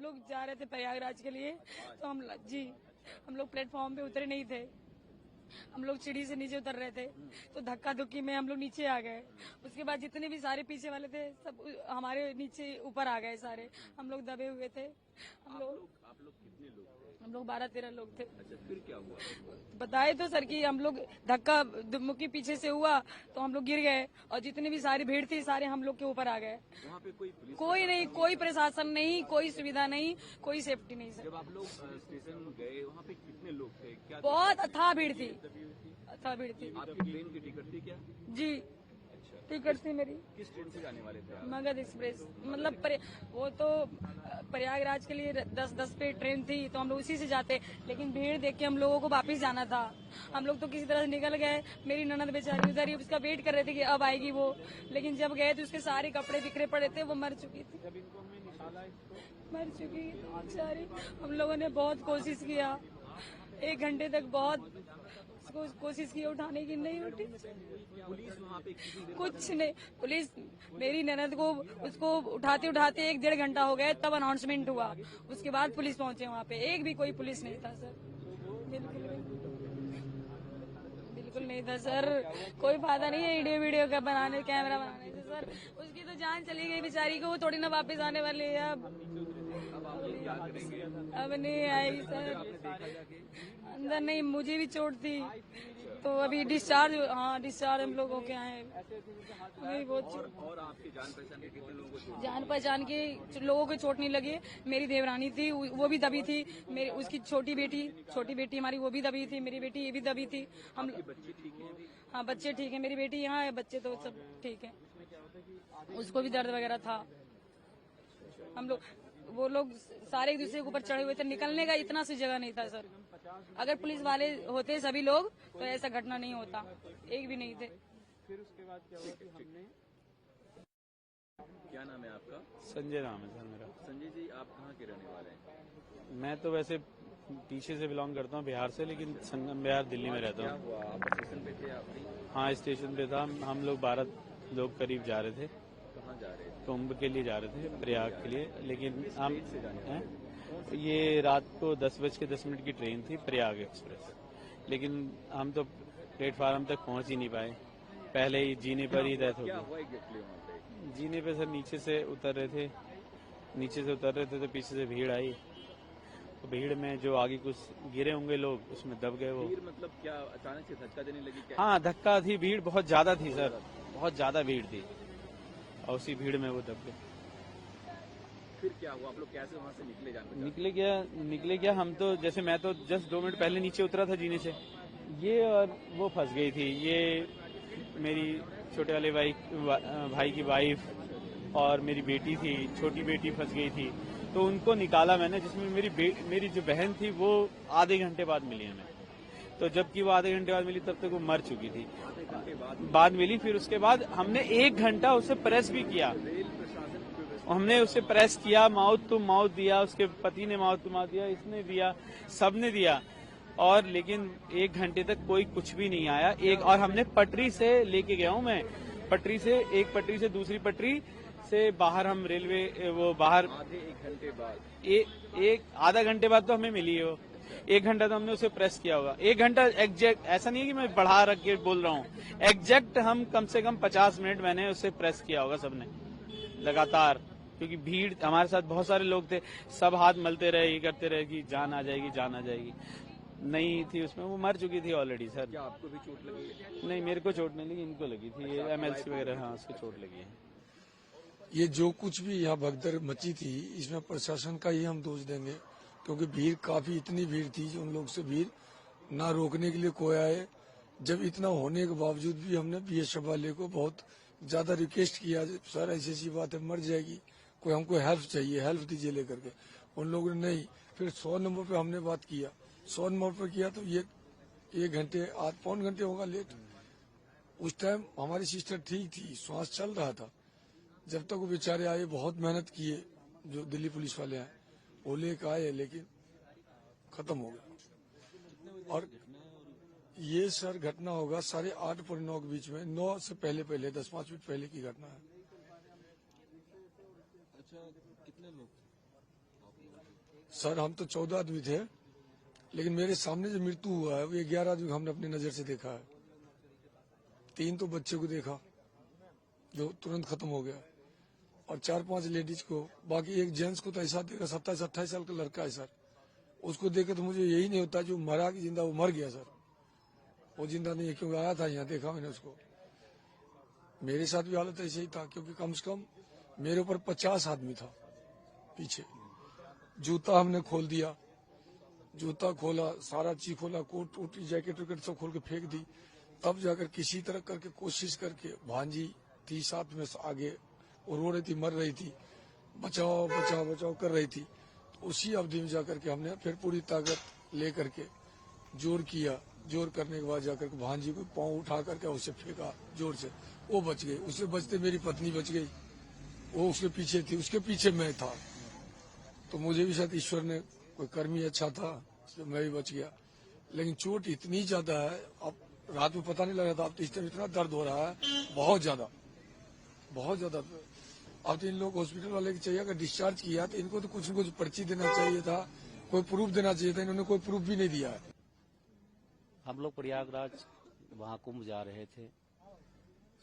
लोग जा रहे थे प्रयागराज के लिए, तो हम लोग प्लेटफॉर्म पे उतरे नहीं थे। हम लोग सीढ़ी से नीचे उतर रहे थे, तो धक्का धुक्की में हम लोग नीचे आ गए। उसके बाद जितने भी सारे पीछे वाले थे सब हमारे नीचे ऊपर आ गए सारे। हम लोग दबे हुए थे। आप लोग कितने लोग थे? हम लोग 12-13 लोग थे। अच्छा, फिर क्या हुआ? बताए तो सर कि हम लोग धक्का धुक्की पीछे से हुआ तो हम लोग गिर गए, और जितनी भी सारी भीड़ थी सारे हम लोग के ऊपर आ गए। वहाँ पे कोई नहीं, कोई प्रशासन नहीं, कोई सुविधा नहीं, कोई सेफ्टी नहीं सर। जब आप लोग स्टेशन गए वहाँ पे कितने लोग थे? क्या बहुत अथाह भीड़ थी, अथाह भीड़ थी। आपकी ट्रेन की टिकट थी क्या? जी, टिकट थी मेरी। किस ट्रेन से जाने वाले थे आप? मगध एक्सप्रेस, मतलब वो तो प्रयागराज के लिए 10-10 पे ट्रेन थी, तो हम लोग उसी से जाते। लेकिन भीड़ देख के हम लोगों को वापस जाना था। हम लोग तो किसी तरह से निकल गए। मेरी ननद बेचारी उधर ही उसका वेट कर रहे थे कि अब आएगी वो, लेकिन जब गए तो उसके सारे कपड़े बिखरे पड़े थे, वो मर चुकी थी। मर चुकी बेचारी। हम लोगों ने बहुत कोशिश किया, 1 घंटे तक बहुत कोशिश की उठाने की, नहीं उठी। पुलिस वहाँ पे कुछ नहीं, पुलिस मेरी ननद को उसको उठाते उठाते 1-1.5 घंटा हो गया, तब अनाउंसमेंट हुआ। उसके बाद पुलिस पहुंचे वहाँ पे। एक भी कोई पुलिस नहीं था सर, बिल्कुल नहीं था सर। कोई फायदा नहीं है वीडियो का बनाने, कैमरा बनाने से सर। उसकी तो जान चली गई बेचारी को, वो थोड़ी ना वापस आने वाली है। अब नहीं आएगी सर। अंदर नहीं, मुझे भी चोट थी, तो अभी डिस्चार्ज हम लोग होके आए। नहीं, बहुत और आपकी जान पहचान के कितने लोगों को चोट? जान पहचान के लोगों को चोट नहीं लगी। मेरी देवरानी थी, वो भी दबी थी। मेरी उसकी छोटी बेटी हमारी, वो भी दबी थी। मेरी बेटी ये भी दबी थी। हम बच्चे ठीक हैं? हाँ, बच्चे ठीक है। मेरी बेटी यहाँ है, बच्चे तो सब ठीक है। उसको भी दर्द वगैरह था। हम लोग, वो लोग सारे एक दूसरे के ऊपर चढ़े हुए थे, निकलने का इतना सी जगह नहीं था सर। अगर पुलिस वाले होते सभी लोग तो ऐसा घटना नहीं होता, एक भी नहीं थे। फिर उसके बाद क्या हुआ कि हमने, क्या नाम है आपका? संजय नाम है सर मेरा। संजय जी, आप कहाँ के रहने वाले हैं? मैं तो वैसे पीछे से बिलोंग करता हूँ, बिहार से, लेकिन संगम बिहार दिल्ली में रहता क्या हूँ। हुआ? आप स्टेशन पे थे? आप नहीं? हाँ, स्टेशन पे था। हम लोग 12 लोग करीब जा रहे थे, कहाँ जा रहे थे? कुंभ के लिए जा रहे थे, प्रयाग के लिए। लेकिन हम ट्रेन से जाने हैं? ये रात को 10:10 की ट्रेन थी, प्रयाग एक्सप्रेस। लेकिन हम तो प्लेटफार्म तक पहुंच ही नहीं पाए, पहले ही जीने पर ही डेथ हो क्या गई। हुआ एग्जैक्टली वहाँ पे? जीने पे सर नीचे से उतर रहे थे तो पीछे से भीड़ आई। तो भीड़ में जो आगे कुछ गिरे होंगे लोग, उसमें दब गए वो। भीड़ मतलब क्या अचानक से धक्का देने लगी क्या? हाँ, धक्का थी, भीड़ बहुत ज्यादा थी सर, बहुत ज्यादा भीड़ थी, और उसी भीड़ में वो दब गए। फिर क्या हुआ? आप लोग कैसे वहाँ से निकले? जान निकले क्या, हम तो जैसे, मैं तो जस्ट 2 मिनट पहले नीचे उतरा था जीने से, ये और वो फंस गई थी। ये मेरी छोटे वाले भाई की वाइफ और मेरी बेटी थी, छोटी बेटी फंस गई थी। तो उनको निकाला मैंने, जिसमें मेरी जो बहन थी वो आधे घंटे बाद मिली हमें। तो जबकि वो आधे घंटे बाद मिली तब तक वो मर चुकी थी। आधे घंटे बाद मिली। फिर उसके बाद हमने 1 घंटा उसे प्रेस भी किया। रेल प्रशासन हमने उसे प्रेस किया, माउथ टू माउथ दिया, उसके पति ने माउथ टू माउथ दिया, इसने दिया, सबने दिया, और लेकिन 1 घंटे तक कोई कुछ भी नहीं आया। और हमने पटरी से लेके गया हूँ मैं, एक पटरी से दूसरी पटरी से बाहर, हम रेलवे वो बाहर आधे 1 घंटे बाद एक आधा घंटे बाद तो हमें मिली है वो। 1 घंटा तो हमने उसे प्रेस किया होगा। 1 घंटा एग्जैक्ट, ऐसा नहीं है कि मैं बढ़ा रख के बोल रहा हूँ, एग्जैक्ट हम कम से कम 50 मिनट मैंने उसे प्रेस किया होगा सबने लगातार, क्योंकि भीड़, हमारे साथ बहुत सारे लोग थे, सब हाथ मलते रहे, ये करते रहे कि जान आ जाएगी। नहीं थी उसमें, वो मर चुकी थी ऑलरेडी सर। क्या आपको भी चोट लगी? नहीं, मेरे को चोट नहीं लगी, इनको लगी थी, MLC वगैरह, हाँ, उसको चोट लगी है। ये जो कुछ भी यहाँ भगदड़ मची थी, इसमें प्रशासन का ही हम दोष देंगे, क्योंकि भीड़ काफी, इतनी भीड़ थी जो उन लोग से भीड़ ना रोकने के लिए कोई आए। जब इतना होने के बावजूद भी हमने BSF वाले को बहुत ज्यादा रिक्वेस्ट किया, सर ऐसी बात है, मर जाएगी, कोई हमको हेल्प चाहिए, हेल्प दीजिए लेकर के। उन लोगों ने नहीं। फिर 100 नंबर पे हमने बात किया, 100 नंबर पर किया तो ये 1 घंटे, पौन घंटे होगा लेट। उस टाइम हमारी सिस्टर ठीक थी, श्वास चल रहा था। जब तक वो बेचारे आए, बहुत मेहनत किए जो दिल्ली पुलिस वाले आए, वो लेकर आए, लेकिन खत्म हो गया। और ये सर घटना होगा 8:30 और 9 के बीच में, 9 से पहले 10-5 मिनट पहले की घटना है। अच्छा, कितने लोग सर हम तो 14 आदमी थे, लेकिन मेरे सामने जो मृत्यु हुआ है वो 11 आदमी हमने अपनी नजर से देखा है। 3 तो बच्चे को देखा जो तुरंत खत्म हो गया, और 4-5 लेडीज को, बाकी एक जेंट्स को तो ऐसा देखा 27-28 साल का लड़का है सर, उसको देखे तो मुझे यही नहीं होता जो मरा कि जिंदा, वो मर गया सर, वो जिंदा नहीं है, क्योंकि आया था यहाँ, देखा मैंने उसको। मेरे साथ भी हालत ऐसे ही था, क्योंकि कम से कम मेरे ऊपर 50 आदमी था पीछे। जूता हमने खोल दिया, जूता खोला, सारा चीज खोला, कोट टूटी, जैकेट वैकेट सब खोल के फेंक दी, तब जाकर किसी तरह करके कोशिश करके, भांजी थी साथ में आगे, वो रो रही थी, मर रही थी, बचाओ बचाओ बचाओ कर रही थी, तो उसी अवधि में जाकर के हमने फिर पूरी ताकत ले करके जोर किया, जोर करने के बाद जाकर के भांजी को पाँव उठा करके उसे फेंका जोर से, वो बच गई। उससे बचते मेरी पत्नी बच गई, वो उसके पीछे थी, उसके पीछे मैं था, तो मुझे भी शायद ईश्वर ने कोई कर्म ही अच्छा था, तो मैं भी बच गया। लेकिन चोट इतनी ज्यादा है, अब रात में पता नहीं लग रहा था, अब तो इस टाइम इतना दर्द हो रहा है, बहुत ज्यादा, बहुत ज्यादा। अब तो इन लोग हॉस्पिटल वाले की चाहिए, अगर डिस्चार्ज किया तो इनको तो कुछ न कुछ पर्ची देना चाहिए था, कोई प्रूफ देना चाहिए था, इन्होंने कोई प्रूफ भी नहीं दिया है। हम लोग प्रयागराज वहाँ कुंभ जा रहे थे,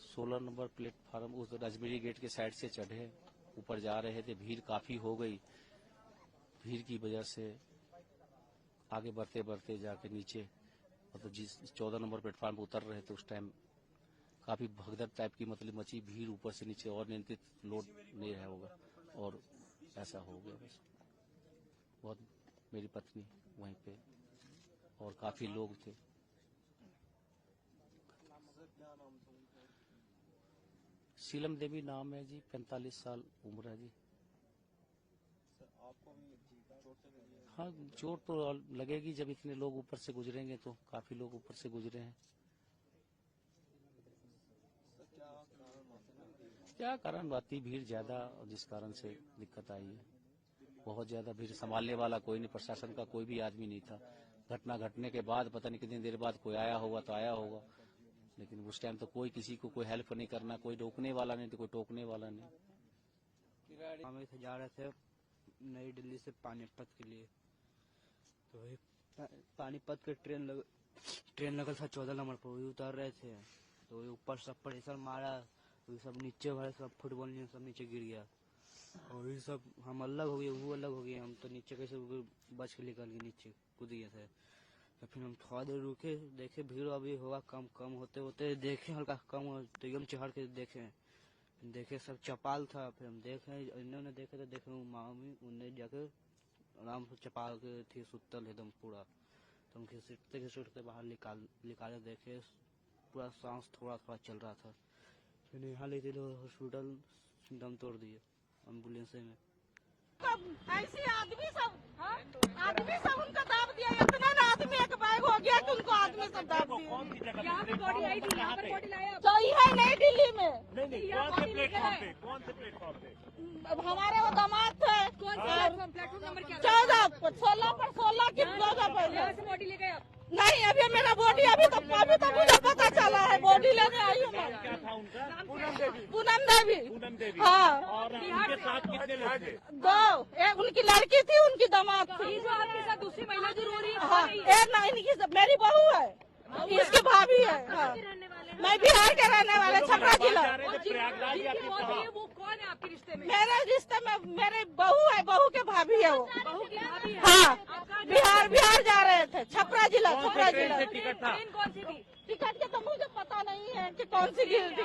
16 नंबर प्लेटफार्म उस राजमेरी गेट के साइड से चढ़े, ऊपर जा रहे थे, भीड़ काफी हो गई, भीड़ की वजह से आगे बढ़ते बढ़ते जाके नीचे, मतलब जिस 14 नंबर प्लेटफार्म पर उतर रहे थे उस टाइम काफी भगदड़ टाइप की मतलब मची, भीड़ ऊपर से नीचे, और नियंत्रित लोड नहीं रहा होगा, और ऐसा हो गया बस। बहुत, मेरी पत्नी वहीं पे और काफी लोग थे। शीलम देवी नाम है जी, 45 साल उम्र है जी। हाँ, चोट तो लगेगी, जब इतने लोग ऊपर से गुजरेंगे, तो काफी लोग ऊपर से गुजरे हैं। क्या कारण बाती, भीड़ ज्यादा, जिस कारण से दिक्कत आई है, बहुत ज्यादा भीड़, संभालने वाला कोई नहीं, प्रशासन का कोई भी आदमी नहीं था। घटना घटने के बाद पता नहीं कितनी देर बाद कोई आया होगा तो आया होगा, लेकिन उस टाइम तो कोई किसी को कोई हेल्प नहीं करना, कोई रोकने वाला नहीं, तो कोई टोकने वाला नहीं। हम इसे जा रहे थे नई दिल्ली से पानीपत के लिए, तो वही पानीपत के ट्रेन लगल था 14 नंबर पर, वही उतर रहे थे, तो वही ऊपर सब प्रेशर मारा, वही सब नीचे वाले सब फुटबॉल सब नीचे गिर गया, और वही सब हम अलग हो गए, वो अलग हो गए, हम तो नीचे कैसे बच के निकल के नीचे कूद गए थे। तो फिर हम थोड़ा देर रुके, देखे भीड़ अभी होगा कम, कम होते होते देखे हल्का कम हो, तो एकदम चढ़ के देखे सब चपाल था। फिर हम देखे, इन्होंने देखे तो देखे मामी उन्हें जाके आराम से चपाल के थी, सुतल एकदम पूरा, तो हम घिसटते घिसटते बाहर निकाले, देखे पूरा सांस थोड़ा थोड़ा चल रहा था। फिर यहाँ ले चलो हॉस्पिटल, दम तोड़ दिए एम्बुलेंस में। ऐसे आदमी सब उनका दाब दिया, इतना ना आदमी एक बैग हो गया कि उनको आदमी सब दाब दिया। यहाँ पे बॉडी आई थी, यहाँ पर बॉडी लाया, तो है नई दिल्ली में, कौन से प्लेटफॉर्म पे? अब हमारे वो दामाद थे, प्लेटफॉर्म नंबर क्या 14 पर 16 पर 16 की 14 पर। यहाँ से बॉडी ले गए आप? नहीं, अभी मेरा बॉडी अभी तो मुझे पता चला है, बॉडी लेने आई हूँ मैं। क्या था उनका? पूनम देवी। पूनम देवी। हाँ, और उनके साथ कितने लोग थे? 2, एक उनकी लड़की थी, उनकी दामाद थी। ये जो आपके साथ दूसरी महिला जो रो रही है, हाँ, इनकी मेरी बहू है, इसकी भाभी है। हाँ, मैं बिहार के रहने वाले, छपरा जिला। प्रयागराज या फिर कहाँ? वो कौन है आपके रिश्ते में? मेरे रिश्ते में मेरे बहू है, बहू के भाभी है वो। बहू की भाभी है। हाँ, बिहार जा रहे थे, छपरा जिला, छपरा ट्रेन जिला। से टिकट था? ट्रेन कौन सी थी? टिकट के तो मुझे पता नहीं है कि कौन सी गिर थी।